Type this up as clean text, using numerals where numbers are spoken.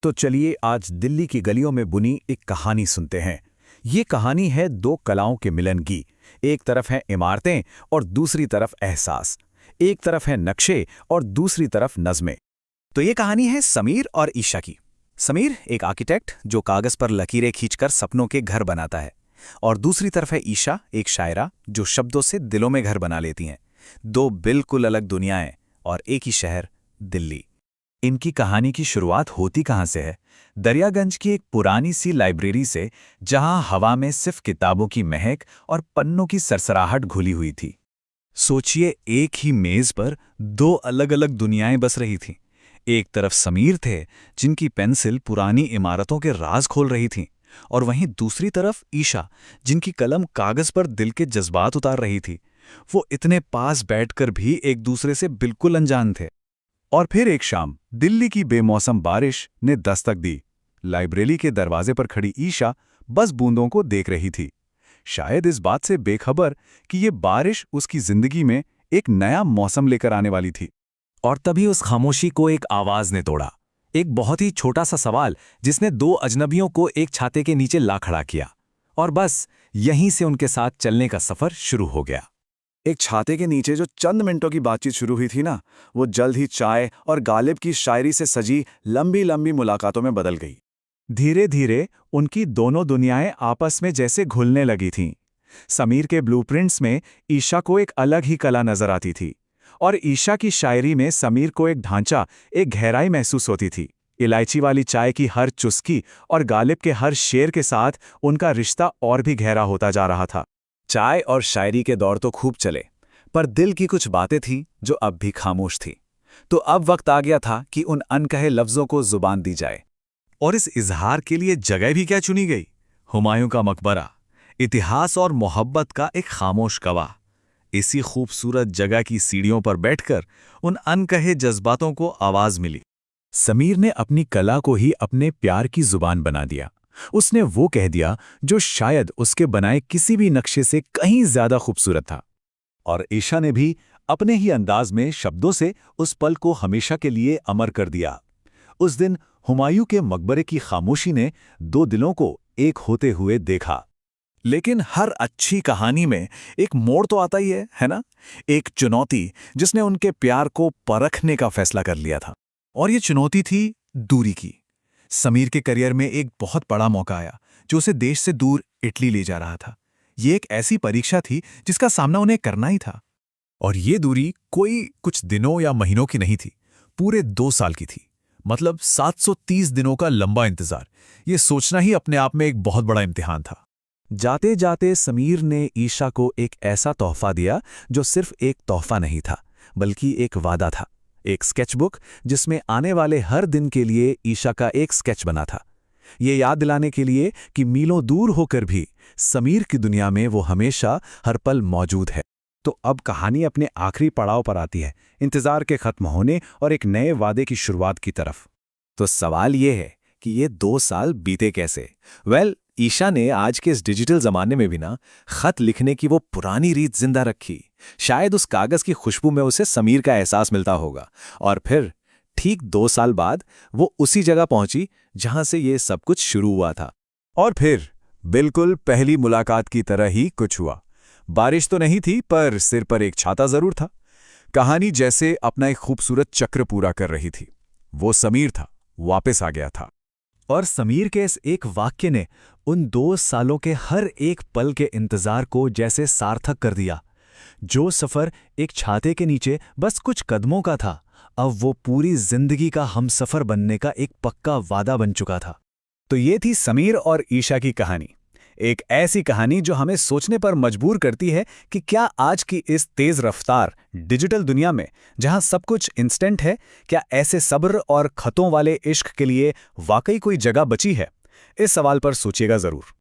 तो चलिए आज दिल्ली की गलियों में बुनी एक कहानी सुनते हैं। ये कहानी है दो कलाओं के मिलन की। एक तरफ है इमारतें और दूसरी तरफ एहसास। एक तरफ है नक्शे और दूसरी तरफ नज़में। तो ये कहानी है समीर और ईशा की। समीर एक आर्किटेक्ट जो कागज पर लकीरें खींचकर सपनों के घर बनाता है, और दूसरी तरफ है ईशा, एक शायरा जो शब्दों से दिलों में घर बना लेती हैं। दो बिल्कुल अलग दुनियाएं और एक ही शहर, दिल्ली। इनकी कहानी की शुरुआत होती कहाँ से है? दरियागंज की एक पुरानी सी लाइब्रेरी से, जहां हवा में सिर्फ किताबों की महक और पन्नों की सरसराहट घुली हुई थी। सोचिए, एक ही मेज पर दो अलग अलग दुनियाएं बस रही थीं। एक तरफ समीर थे, जिनकी पेंसिल पुरानी इमारतों के राज खोल रही थी, और वहीं दूसरी तरफ ईशा, जिनकी कलम कागज पर दिल के जज्बात उतार रही थी। वो इतने पास बैठकर भी एक दूसरे से बिल्कुल अनजान थे। और फिर एक शाम दिल्ली की बेमौसम बारिश ने दस्तक दी। लाइब्रेरी के दरवाजे पर खड़ी ईशा बस बूंदों को देख रही थी, शायद इस बात से बेखबर कि ये बारिश उसकी जिंदगी में एक नया मौसम लेकर आने वाली थी। और तभी उस खामोशी को एक आवाज ने तोड़ा। एक बहुत ही छोटा सा सवाल जिसने दो अजनबियों को एक छाते के नीचे ला खड़ा किया, और बस यहीं से उनके साथ चलने का सफर शुरू हो गया। एक छाते के नीचे जो चंद मिनटों की बातचीत शुरू हुई थी ना, वो जल्द ही चाय और गालिब की शायरी से सजी लंबी लंबी मुलाकातों में बदल गई। धीरे धीरे उनकी दोनों दुनियाएं आपस में जैसे घुलने लगी थीं। समीर के ब्लूप्रिंट्स में ईशा को एक अलग ही कला नजर आती थी, और ईशा की शायरी में समीर को एक ढांचा, एक गहराई महसूस होती थी। इलायची वाली चाय की हर चुस्की और गालिब के हर शेर के साथ उनका रिश्ता और भी गहरा होता जा रहा था। चाय और शायरी के दौर तो खूब चले, पर दिल की कुछ बातें थीं जो अब भी खामोश थीं। तो अब वक्त आ गया था कि उन अनकहे लफ्जों को जुबान दी जाए। और इस इजहार के लिए जगह भी क्या चुनी गई? हुमायूं का मकबरा, इतिहास और मोहब्बत का एक खामोश गवाह। इसी खूबसूरत जगह की सीढ़ियों पर बैठकर उन अनकहे जज्बातों को आवाज मिली। समीर ने अपनी कला को ही अपने प्यार की जुबान बना दिया। उसने वो कह दिया जो शायद उसके बनाए किसी भी नक्शे से कहीं ज्यादा खूबसूरत था। और ईशा ने भी अपने ही अंदाज में शब्दों से उस पल को हमेशा के लिए अमर कर दिया। उस दिन हुमायूं के मकबरे की खामोशी ने दो दिलों को एक होते हुए देखा। लेकिन हर अच्छी कहानी में एक मोड़ तो आता ही है ना? एक चुनौती जिसने उनके प्यार को परखने का फैसला कर लिया था। और ये चुनौती थी दूरी की। समीर के करियर में एक बहुत बड़ा मौका आया जो उसे देश से दूर इटली ले जा रहा था। ये एक ऐसी परीक्षा थी जिसका सामना उन्हें करना ही था। और ये दूरी कोई कुछ दिनों या महीनों की नहीं थी, पूरे 2 साल की थी। मतलब 730 दिनों का लंबा इंतजार। ये सोचना ही अपने आप में एक बहुत बड़ा इम्तिहान था। जाते जाते समीर ने ईशा को एक ऐसा तोहफा दिया जो सिर्फ एक तोहफा नहीं था, बल्कि एक वादा था। एक स्केचबुक जिसमें आने वाले हर दिन के लिए ईशा का एक स्केच बना था। ये याद दिलाने के लिए कि मीलों दूर होकर भी समीर की दुनिया में वो हमेशा हर पल मौजूद है। तो अब कहानी अपने आखिरी पड़ाव पर आती है, इंतजार के खत्म होने और एक नए वादे की शुरुआत की तरफ। तो सवाल ये है कि ये 2 साल बीते कैसे? ईशा ने आज के इस डिजिटल जमाने में भी ना खत लिखने की वो पुरानी रीत जिंदा रखी। शायद उस कागज की खुशबू में उसे समीर का एहसास मिलता होगा। और फिर ठीक 2 साल बाद वो उसी जगह पहुंची जहां से ये सब कुछ शुरू हुआ था। और फिर बिल्कुल पहली मुलाकात की तरह ही कुछ हुआ। बारिश तो नहीं थी, पर सिर पर एक छाता जरूर था। कहानी जैसे अपना एक खूबसूरत चक्र पूरा कर रही थी। वो समीर था, वापस आ गया था। और समीर के इस एक वाक्य ने उन 2 सालों के हर एक पल के इंतजार को जैसे सार्थक कर दिया। जो सफर एक छाते के नीचे बस कुछ कदमों का था, अब वो पूरी जिंदगी का हमसफर बनने का एक पक्का वादा बन चुका था। तो ये थी समीर और ईशा की कहानी। एक ऐसी कहानी जो हमें सोचने पर मजबूर करती है कि क्या आज की इस तेज रफ्तार डिजिटल दुनिया में, जहां सब कुछ इंस्टेंट है, क्या ऐसे सब्र और खतों वाले इश्क के लिए वाकई कोई जगह बची है? इस सवाल पर सोचिएगा जरूर।